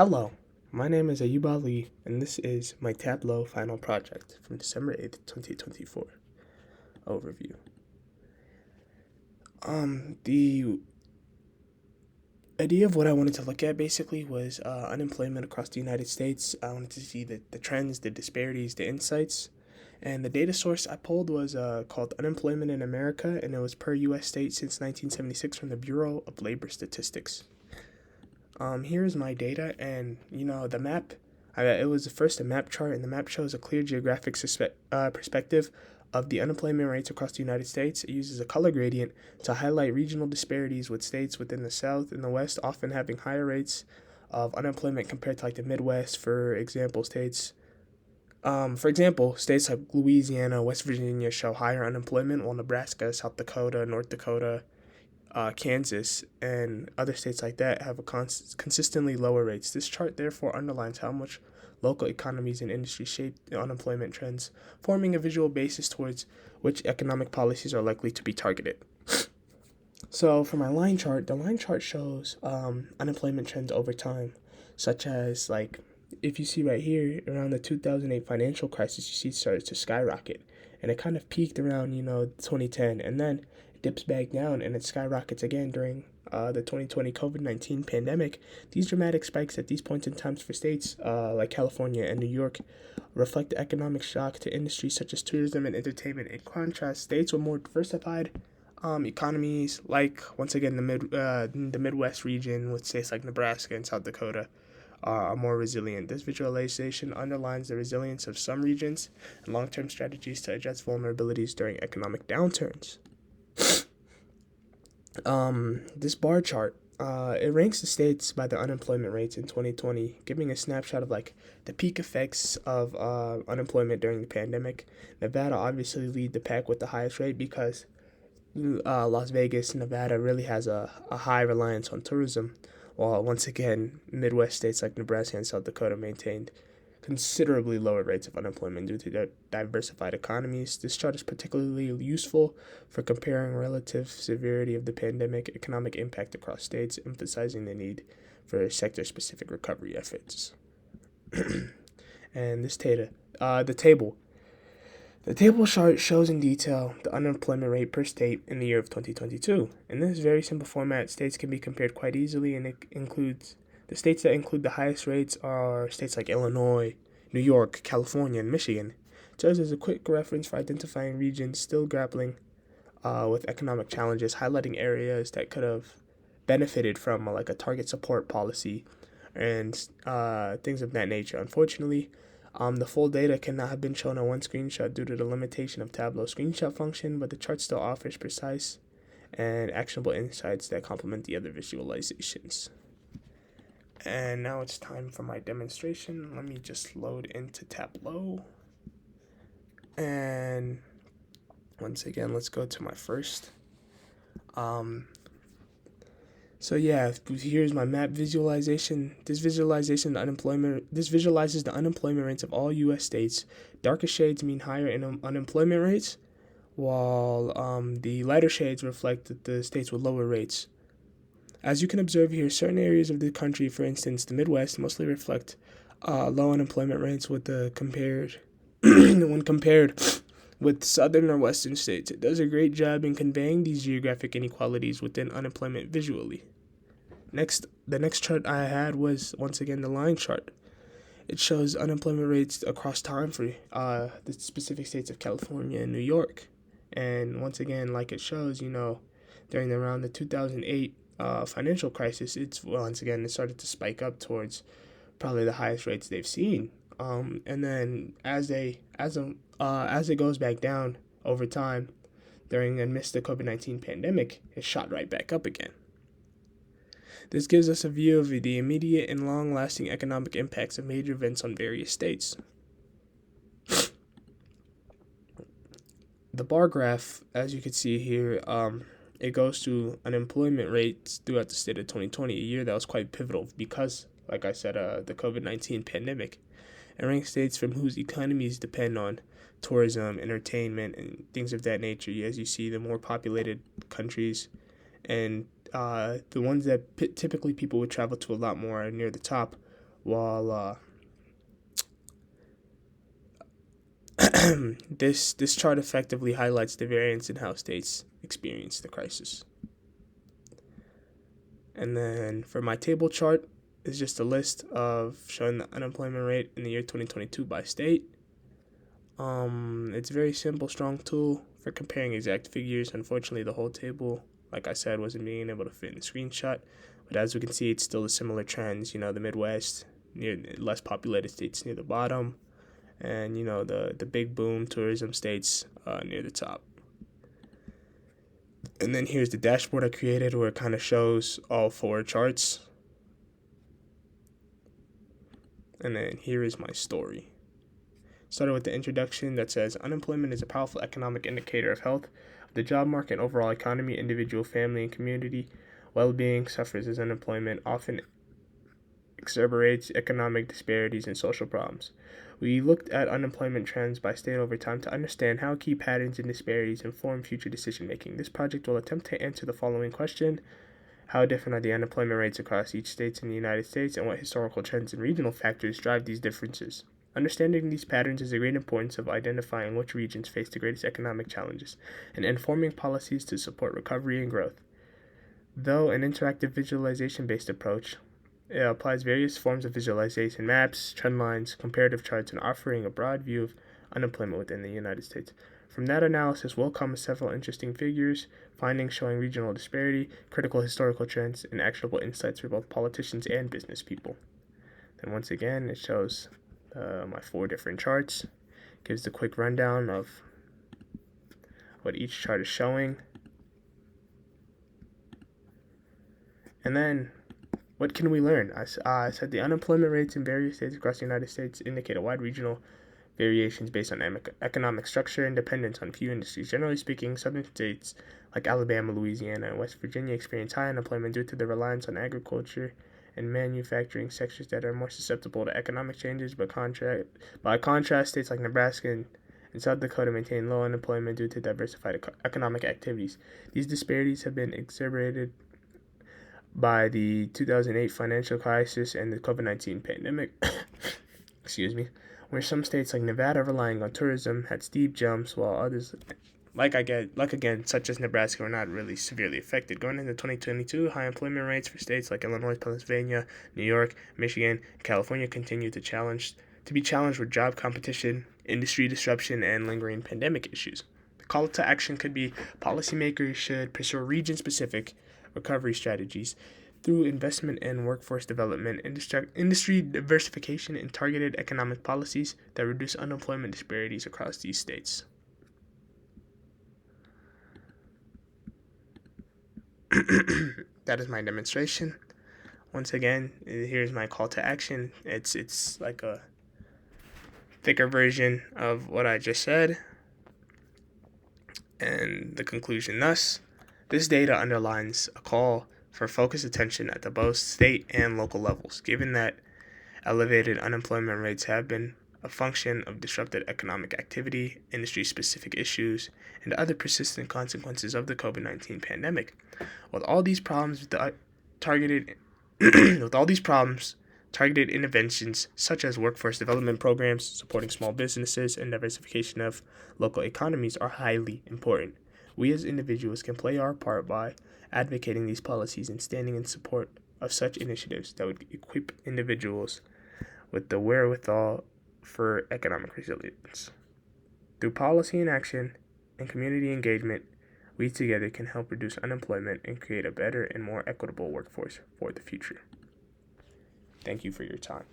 Hello, my name is Ayub Ali, and this is my Tableau final project from December 8th, 2024. Overview. The idea of what I wanted to look at basically was unemployment across the United States. I wanted to see the trends, the disparities, the insights. And the data source I pulled was called Unemployment in America, and it was per U.S. state since 1976 from the Bureau of Labor Statistics. Here's my data, and the map. It was first a map chart, and the map shows a clear geographic perspective of the unemployment rates across the United States. It uses a color gradient to highlight regional disparities, with states within the South and the West often having higher rates of unemployment compared to like the Midwest. States like Louisiana, West Virginia show higher unemployment, while Nebraska, South Dakota, North Dakota, Kansas, and other states like that have consistently lower rates. This chart therefore underlines how much local economies and industries shape the unemployment trends, forming a visual basis towards which economic policies are likely to be targeted. So for my line chart, the line chart shows unemployment trends over time, such as like if you see right here around the 2008 financial crisis, you see it started to skyrocket, and it kind of peaked around 2010, and then it dips back down and it skyrockets again during the 2020 COVID-19 pandemic. These dramatic spikes at these points in times for states like California and New York reflect the economic shock to industries such as tourism and entertainment. In contrast, states with more diversified economies, like once again the Midwest region with states like Nebraska and South Dakota, are more resilient. This visualization underlines the resilience of some regions and long-term strategies to address vulnerabilities during economic downturns. This bar chart, it ranks the states by the unemployment rates in 2020, giving a snapshot of like the peak effects of unemployment during the pandemic. Nevada obviously lead the pack with the highest rate because Las Vegas, Nevada really has a high reliance on tourism, while once again Midwest states like Nebraska and South Dakota maintained considerably lower rates of unemployment due to their diversified economies. This chart is particularly useful for comparing relative severity of the pandemic economic impact across states, emphasizing the need for sector-specific recovery efforts. And the table. The table chart shows in detail the unemployment rate per state in the year of 2022. In this very simple format, states can be compared quite easily, and it includes the states that include the highest rates are states like Illinois, New York, California, and Michigan. It serves as a quick reference for identifying regions still grappling with economic challenges, highlighting areas that could have benefited from like a target support policy and things of that nature. Unfortunately, the full data cannot have been shown on one screenshot due to the limitation of Tableau screenshot function, but the chart still offers precise and actionable insights that complement the other visualizations. And now it's time for my demonstration. Let me just load into Tableau. And once again, let's go to my first. Here's my map visualization. This visualizes the unemployment rates of all U.S. states. Darker shades mean higher unemployment rates, while the lighter shades reflect the states with lower rates. As you can observe here, certain areas of the country, for instance, the Midwest, mostly reflect low unemployment rates when compared with southern or western states. It does a great job in conveying these geographic inequalities within unemployment visually. The next chart I had was once again the line chart. It shows unemployment rates across time for the specific states of California and New York. And once again, like it shows, during around the 2008 financial crisis, it started to spike up towards probably the highest rates they've seen. And then as it goes back down over time, during and amidst the COVID-19 pandemic, it shot right back up again. This gives us a view of the immediate and long-lasting economic impacts of major events on various states. The bar graph, as you can see here, it goes to unemployment rates throughout the state of 2020, a year that was quite pivotal because, like I said, the COVID-19 pandemic. It ranks states from whose economies depend on tourism, entertainment, and things of that nature. As you see, the more populated countries and the ones that typically people would travel to a lot more are near the top, while this chart effectively highlights the variance in how states experience the crisis. And then for my table chart is just a list of showing the unemployment rate in the year 2022 by state. It's a very simple, strong tool for comparing exact figures. Unfortunately, the whole table, like I said, wasn't being able to fit in the screenshot. But as we can see, it's still the similar trends. The Midwest, near less populated states near the bottom, and the big boom tourism states near the top. And then here's the dashboard I created where it kind of shows all four charts. And then here is my story. Started with the introduction that says unemployment is a powerful economic indicator of health of the job market and overall economy, individual, family, and community well-being suffers as unemployment often exacerbates economic disparities and social problems. We looked at unemployment trends by state over time to understand how key patterns and disparities inform future decision-making. This project will attempt to answer the following question: how different are the unemployment rates across each state in the United States, and what historical trends and regional factors drive these differences? Understanding these patterns is of great importance of identifying which regions face the greatest economic challenges and informing policies to support recovery and growth. Though an interactive visualization-based approach, it applies various forms of visualization, maps, trend lines, comparative charts, and offering a broad view of unemployment within the United States. From that analysis will come several interesting figures, findings showing regional disparity, critical historical trends, and actionable insights for both politicians and business people. Then once again, it shows my four different charts, gives a quick rundown of what each chart is showing. And then, what can we learn? I said the unemployment rates in various states across the United States indicate a wide regional variations based on economic structure and dependence on few industries. Generally speaking, southern states like Alabama, Louisiana, and West Virginia experience high unemployment due to the reliance on agriculture and manufacturing sectors that are more susceptible to economic changes. By contrast, states like Nebraska and South Dakota maintain low unemployment due to diversified economic activities. These disparities have been exacerbated by the 2008 financial crisis and the COVID-19 pandemic. Excuse me. Where some states like Nevada, relying on tourism, had steep jumps, while others, such as Nebraska, were not really severely affected. Going into 2022, high employment rates for states like Illinois, Pennsylvania, New York, Michigan, and California continue to be challenged with job competition, industry disruption, and lingering pandemic issues. The call to action could be policymakers should pursue region-specific recovery strategies through investment in workforce development, industry diversification, and targeted economic policies that reduce unemployment disparities across these states. That is my demonstration. Once again, here's my call to action. It's like a thicker version of what I just said. And the conclusion thus: this data underlines a call for focused attention at the both state and local levels, given that elevated unemployment rates have been a function of disrupted economic activity, industry-specific issues, and other persistent consequences of the COVID-19 pandemic. With all these problems, targeted interventions such as workforce development programs, supporting small businesses, and diversification of local economies are highly important. We as individuals can play our part by advocating these policies and standing in support of such initiatives that would equip individuals with the wherewithal for economic resilience. Through policy and action and community engagement, we together can help reduce unemployment and create a better and more equitable workforce for the future. Thank you for your time.